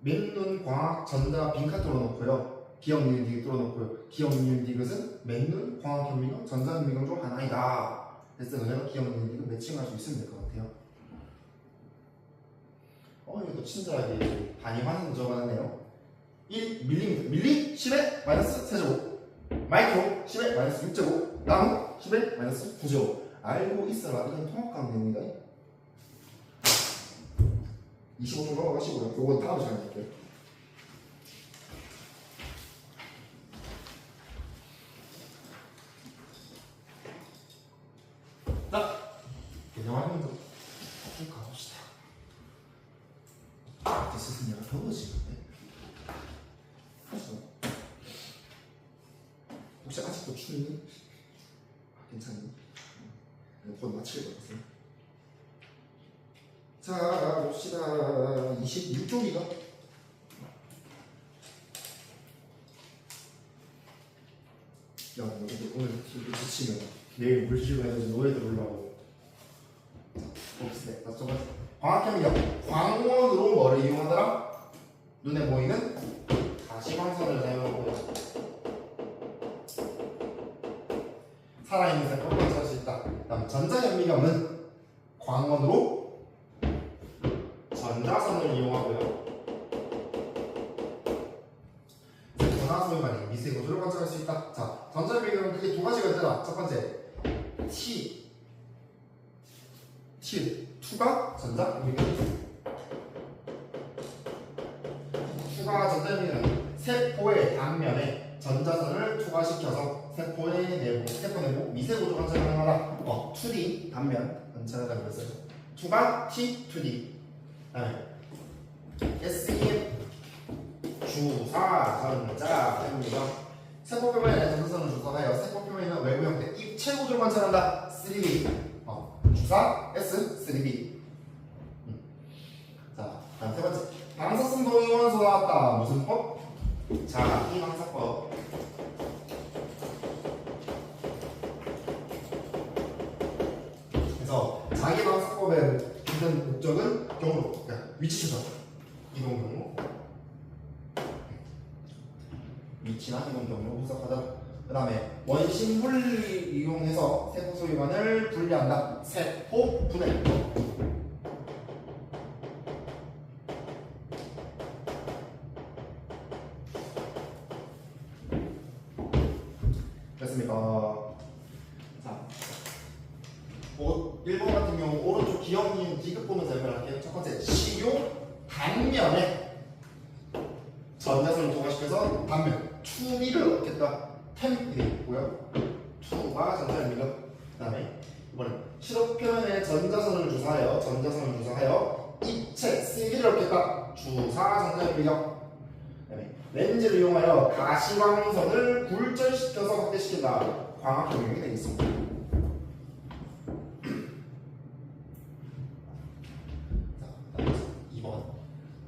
맨눈, 광학, 전자 빈칸 뚫어놓고요. 기억, 니은, 디귿 뚫어놓고요. 기억, 니은, 디귿은 맨눈, 광학현미경, 전자현미경 중 하나이다. 그래서 너네가 기억, 니은, 디귿 매칭할 수 있으면 될 것 같아요. 이것도 친절하게 단위만 적어놨네요. 1mm, 밀리 10의 마이너스 세제곱, 마이크로 10의 마이너스 6제곱, 나노 10의 마이너스 9제곱. 알고 있어라. 이건 통합가면 됩니다. 25분 넘어가시고요. 요건 다음 시간에 할게요. 자, 개념하면서 쭉 가봅시다. 디스는 내가 더워지는데? 혹시 아직도 춥니? 괜찮니? 곧 마칠 것 같아요. 자, 봅시다. 26쪽이가 오늘 지치면 내일 물질로 해가지고 노래 들으려고. 봅시다. 첫 번째, 광학현미경. 광원으로 뭐를 이용하더라? 눈에 보이는 가시광선을 사용하고요. 살아있는 세포를 관찰할 수 있다. 다음 전자현미경은 광원으로 전자선을 이용하고요. 세포나 소위관이 미세고도를 관찰할 수 있다. 자, 전자현미경은 크게 두 가지가 있더라. 첫 번째, 투가 전자현미경. 투가 전자현미경은 세포의 단면에 전자선을 투과시켜서 세포 내부 미세고도 관찰을 하라. 2D 단면 관찰하라고 했어요. 투가 T2D. SEM 주사 전자 현미경. 세포 표면에 전자선을 주사하여 세포 표면의 외부 형태 입체고도를 관찰한다. 3D. 주사 S 3D. 자, 다음 세 번째, 방사성 동위원소 나왔다. 무슨 법? 자기 방사법. 그래서 자기 방사법의 기본 목적은 경로, 위치 추적, 이동 경로, 위치나 이동 경로 분석하다. 그 다음에 원심 분리를 이용해서 세포 소위관을 분리한다. 세포 분해. 됐습니까? 자, 1번 같은 경우 오른쪽 기억님 디귿 보면서 연결할게요. 첫 번째 식유 단면에 전자선을 도가시켜서 단면 2B를 얻겠다. 템이 되어 있고요. 2가 전자입니다. 그 다음에 이번엔 실업표면에 전자선을 주사하여 입체 3B를 얻겠다. 주사 전자입니다. 렌즈를 이용하여 가시광선을 굴절시켜서 확대시킨다. 광학경영이 되겠습니다. 자, 2번.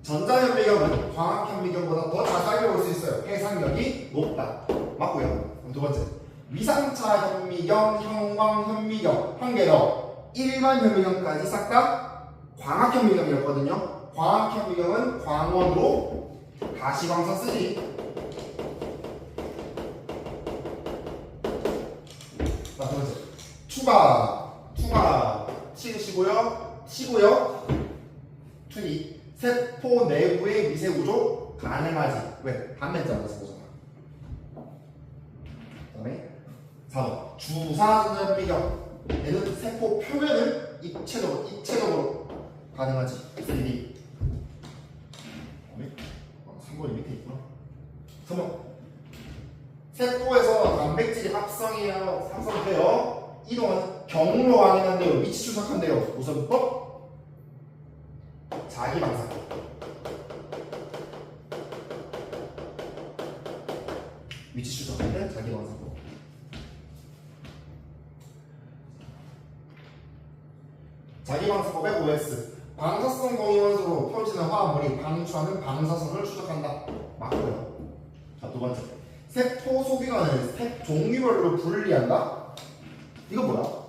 전자현미경은 광학현미경보다 더 자세하게 볼 수 있어요. 해상력이 높다. 맞고요. 그럼 두 번째. 위상차 현미경, 형광 현미경 한 개 더. 일반 현미경까지 싹 다 광학 현미경이었거든요. 광학 현미경은 광원으로 가시광선 쓰지. 자, 두 번째. 투가 치고요. 투이 세포 내부의 미세 구조 가능하지. 왜? 단면자로 쓰잖아. 그다음에 4번. 주사 전자현미경. 얘는 세포 표면을 입체적으로 가능하지. 3D. 그다음에 3번이 밑에 있구나. 3번. 세포에서 단백질이 합성되어 이동은 경로 확인한대요. 위치 추적한대요. 무슨 법? 자기 방사. 위치 추적할 때 자기 방사법. 자기 방사법의 OS. 방사성 동위원소로 펼치는 화합물이 방출하는 방사선을 추적한다. 맞고요. 자, 두 번째. 세포 소비관을 종류별로 분리한다. 이거 뭐야?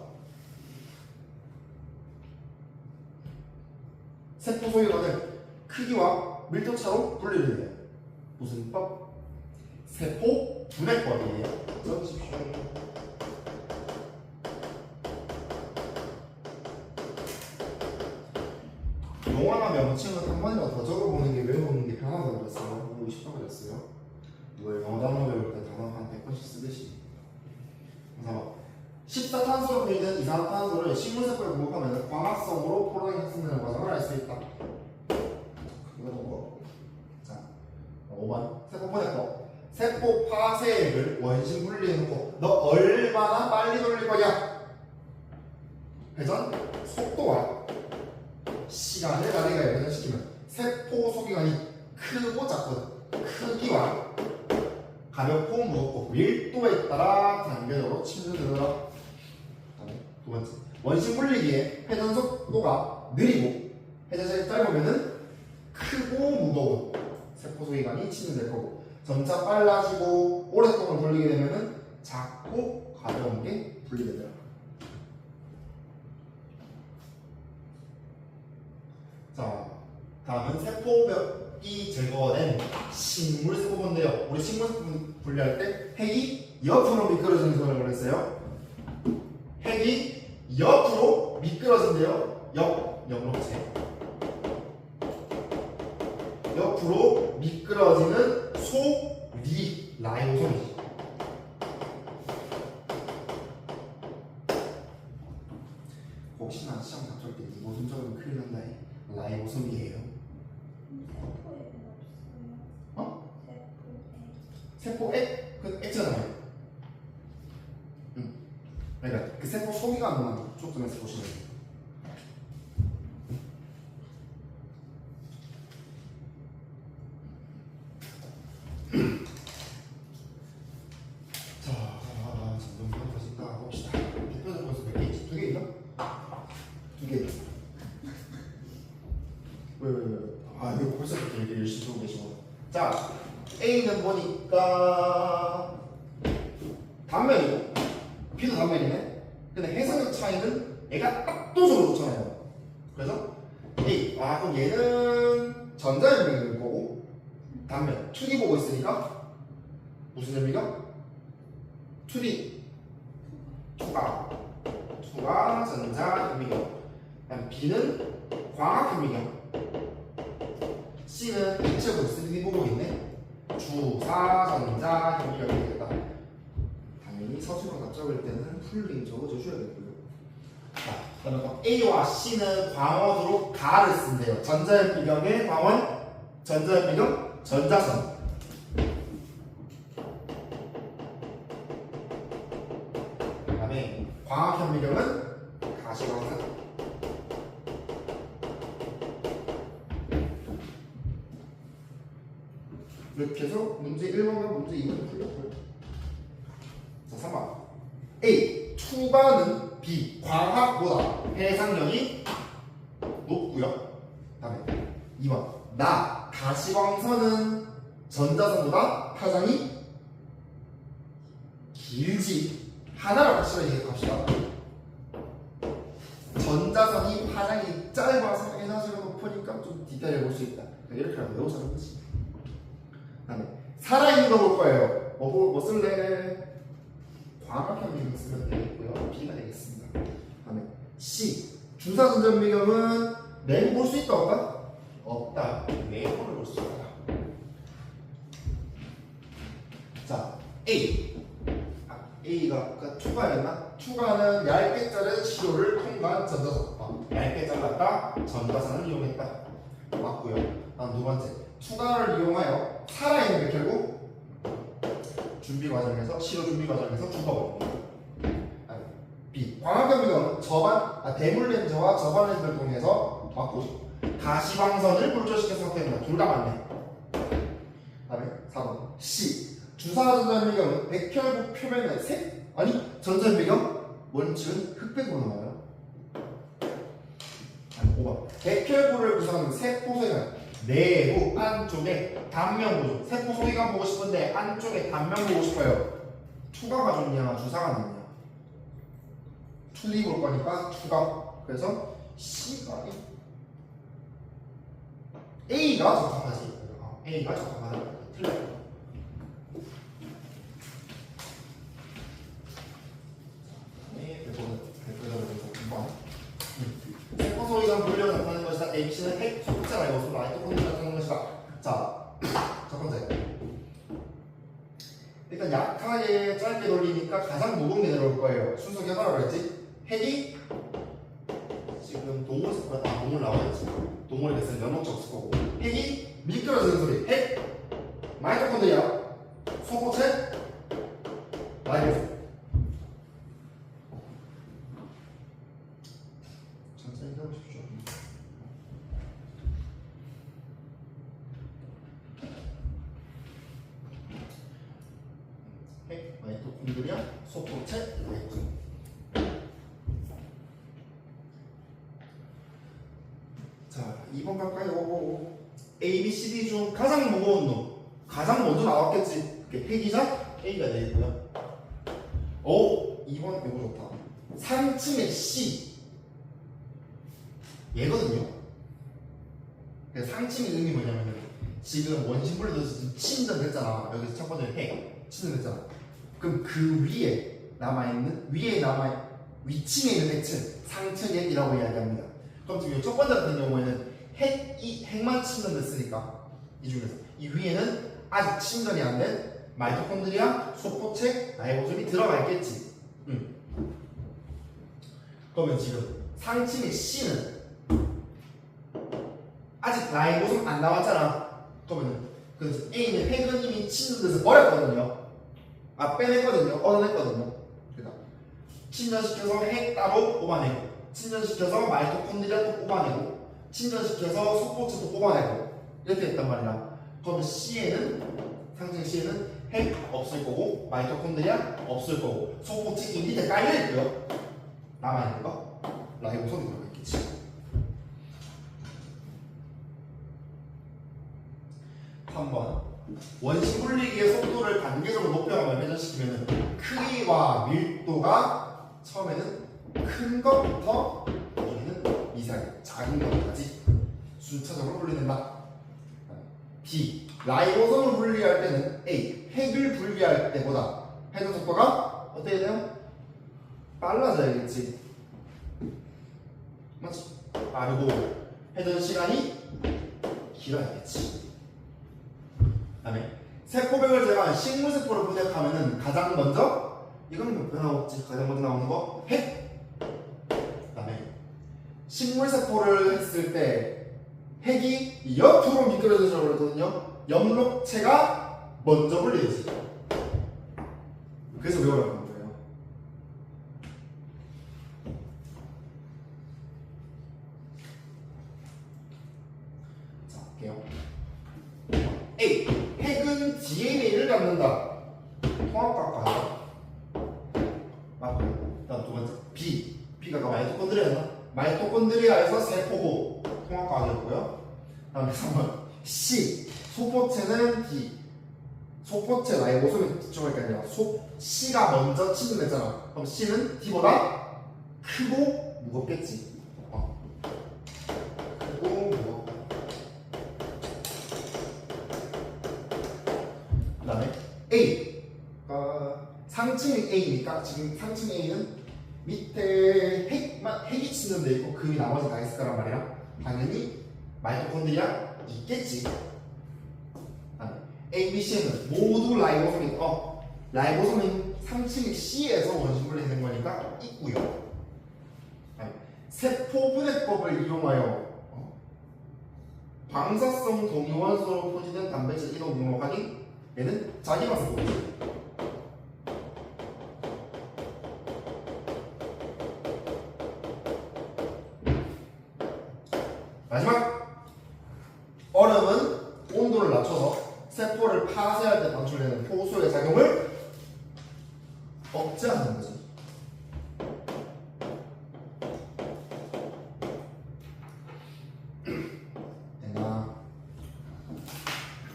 세포 소비관을 크기와 밀도차로 분리를 해요. 무슨 법? 세포 분해법이에요. 써주십시오. 용어나 명칭은 한 번이라도 더 적어보는 게 외우는 게 편하다고 그랬어요. 외우고 싶다고 그랬어요. 이걸 영어 단어 외울 때 단어 한 100번씩 쓰듯이. 그래서 14탄소로 분리된 이산화탄소를 식물세포에 공급하면 광합성으로 포로당이 합성되는 과정을 알 수 있다. 이거 보고. 자, 5번. 세포 분해법. 세포 파쇄액을 원심 분리해놓고 너 얼마나 빨리 돌릴 거냐? 회전 속도와 시간을 다르게 회전시키면 세포 소기관이 크고 작거든. 크기와 가볍고 무겁고 밀도에 따라 단계적으로 침투되더라. 두 번째. 원심 분리기에 회전 속도가 느리고 회전 시간이 짧으면은 크고 무거운 세포 소기관이 침투될 거고, 점차 빨라지고 오랫동안 돌리게 되면은 작고 가벼운 게 분리되더라. 자, 다음은 세포벽이 제거된 식물세포인데요. 우리 식물세포 분리할 때 핵이 옆으로 미끄러지는 소리를 그랬어요. 핵이 옆으로 미끄러진대요. 옆rop체. 옆으로 미끄러지는 소리 라이보솜이지. 혹시나 시험 답할 때 리보솜 적으면 큰일 난다. 라이보솜이에요. 어? 세포액? 그 액체잖아요. 그러니까 그 세포 소기관만 초점에서 보시면 돼요. 자, 점점 배워가진다 봅시다. 대표적 벌써 몇 개 있지? 2개 있나? 2개. 왜? 아, 이거 벌써부터 이렇게 열심히 보고 계시고. 자, A는 보니까 단면이고 B도 단면이네. 근데 해상력 차이는 얘가 압도적으로 좋잖아요. 그래서 A, 그럼 얘는 전자현미경일 거고 단면 2D 보고 있으니까 무슨 현미경? 2D 2가 전자현미경. 그다음 B는 광학현미경. C는 입체고 3D 보고 있네. 주사 전자현미경이 되겠다. 당연히 서술형 답 적을 때는 풀링 적어주셔야겠고요. 자, 그다음에 A와 C는 광원으로 가를 쓴대요. 전자연비경의 광원, 전자연비경, 전자선. 그다음에 광학현미경은 가시광선. 이렇게 해서 문제 1번과 문제 2번 풀렸고요. 자, 3번. A. 투과는 B. 광학보다 해상력이 높고요. 다음에 2번. 가시광선은 전자선보다 파장이 길지. 하나를 확실하게 기억합시다. 전자선이 파장이 짧아서 해상력이 높으니까 좀 디테일해 볼 수 있다. 이렇게 하면 외우자는 거지. 다음에 살아있는 거 볼 거예요. 뭐 쓸래? 광학현미경 쓰면 되겠고요. B가 되겠습니다. 다음에 C. 주사전자미경은 내부 볼 수 있다 없다? 없다. 내부를 볼 수 있다. 자, A. A가 아까 투과였나? 투과는 얇게 자른 시료를 통과한 전자선. 얇게 잘랐다. 전자선을 이용했다. 맞고요. 다음 두 번째. 투과를 이용하여 살아있는 게 결국 준비 과정에서 시료 준비 과정에서 죽어버립니다. B. 광학현미경은 대물 렌즈와 저반 렌즈를 통해서 맞고 가시광선을 불조시켜서 확대합니다. 둘 다 맞네. 다음에 4번. C. 주사전자현미경은 백혈구 표면의 전자현미경 원칙은 흑백으로 나와요. 5번. 백혈구를 구성하는 세포 소위관 내부 안쪽에 단면 구조. 세포 소위관 보고 싶은데 안쪽에 단면 보고 싶어요. 투과가 좋냐 주사가 좋냐? 투리 볼 거니까 투과. 그래서 C가 A가 적합하지. A가 적합하다. 틀려. 세포 소위관 분류가 나타나는 것이다. ABC는 핵, 소극자가 이것으로 마이토콘드리아 나타나는 것이다. 자, 첫 번째. 일단 약하게 짧게 돌리니까 가장 무거운 게 내려올 거예요. 순서 개발하라고 했지? 핵이 지금 동물 나와야지. 동물에 대해서는 면목적 없을 거고. 핵이 미끄러지는 소리. 핵, 마이토콘드리아, 소포체, 라이보솜. 천천히 해보십시오. 핵, 마이토콘드리아, 소포체, 라이보솜. 자, 2번 갈까요? A, B, C, D 중 가장 무거운 놈. 가장 먼저 나왔겠지. 핵이자 A가 되겠고요. 오, 2번 이거 좋다. 상층의 C. 얘거든요. 상층의 의미 뭐냐면 지금 원심분리돼서 침전됐잖아. 여기서 첫 번째 핵 침전됐잖아. 그럼 그 위에 남아있는 위층에 있는 핵층 상층 핵이라고 이야기합니다. 그럼 지금 첫 번째 같은 경우에는 핵만 침전됐으니까 이 중에서 이 위에는 아직 침전이 안 된 마이토콘드리아, 소포체, 라이보솜이 들어가 있겠지. 그러면 지금 상층의 C는 아직 라이보솜 안 나왔잖아. 그러면 그래서 A는 핵은 이미 침전돼서 버렸거든요. 빼냈거든요. 얻어냈거든요. 그러니까 침전시켜서 핵 따로 뽑아내고, 침전시켜서 마이토콘드리아 또 뽑아내고, 침전시켜서 소포체도 뽑아내고 이렇게 했단 말이야. 그러면 상층 C에는 핵 없을 거고, 마이토콘드리아 없을 거고, 소포체 이 밑에 깔려있고요. 남아있는 거 라이보솜이 들어가 있겠지. 3번. 원심 분리기의 속도를 단계적으로 높여가며 회전시키면 크기와 밀도가 처음에는 큰 것부터 나중에는 미세하게 작은 것까지 순차적으로 분리된다. B. 라이보솜을 분리할 때는 A. 핵을 분리할 때보다 회전 속도가 어떻게 돼요? 빨라져야겠지. 맞지? 빠르고 회전 시간이 길어야겠지. 그다음에 세포벽을 제거한 식물세포를 분석하면은 가장 먼저 이거는 몇 배 나오지? 가장 먼저 나오는 거 핵. 그다음에 식물세포를 했을 때 핵이 옆으로 미끄러져서 그러거든요. 염록체가 먼저 분리되지. 그래서 외워야 하는 거예요. 자, 볼게요. A. 핵은 DNA를 갖는다. 통합각과요. 맞고요. 다음 두 번째 B. B가 아까 마이토콘드리아였나? 마이토콘드리아에서 세포고 통합과학이었고요. 다음에 3번 C. 소포체는 D. 소포체 라이보솜에 집중할까요? C가 먼저 침투했잖아. 그럼 C는 D보다 크고 무겁겠지. 크고 무겁다. 그 다음에 A. 상층이 A니까 지금 상층 A는 밑에 핵이 침전돼 있고 금이 나머지 다 있을 거란 말이야. 당연히 마이토콘드리아 있겠지. A, B, C는 모두 라이보솜이 라이보솜은 상층 C에서 원심 분리된 거니까 있고요. 세포 분해법을 이용하여 방사성 동위원소로 포진된 단백질 이동 경로 확인. 얘는 자기가 쓰고 있어. 마지막 얼음은 온도를 낮춰서 세포를 파쇄할 때 방출되는 효소의 작용을 억제하는 거지. 됐나?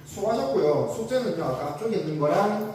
수고하셨고요. 숙제는요 아까 앞쪽에 있는 거랑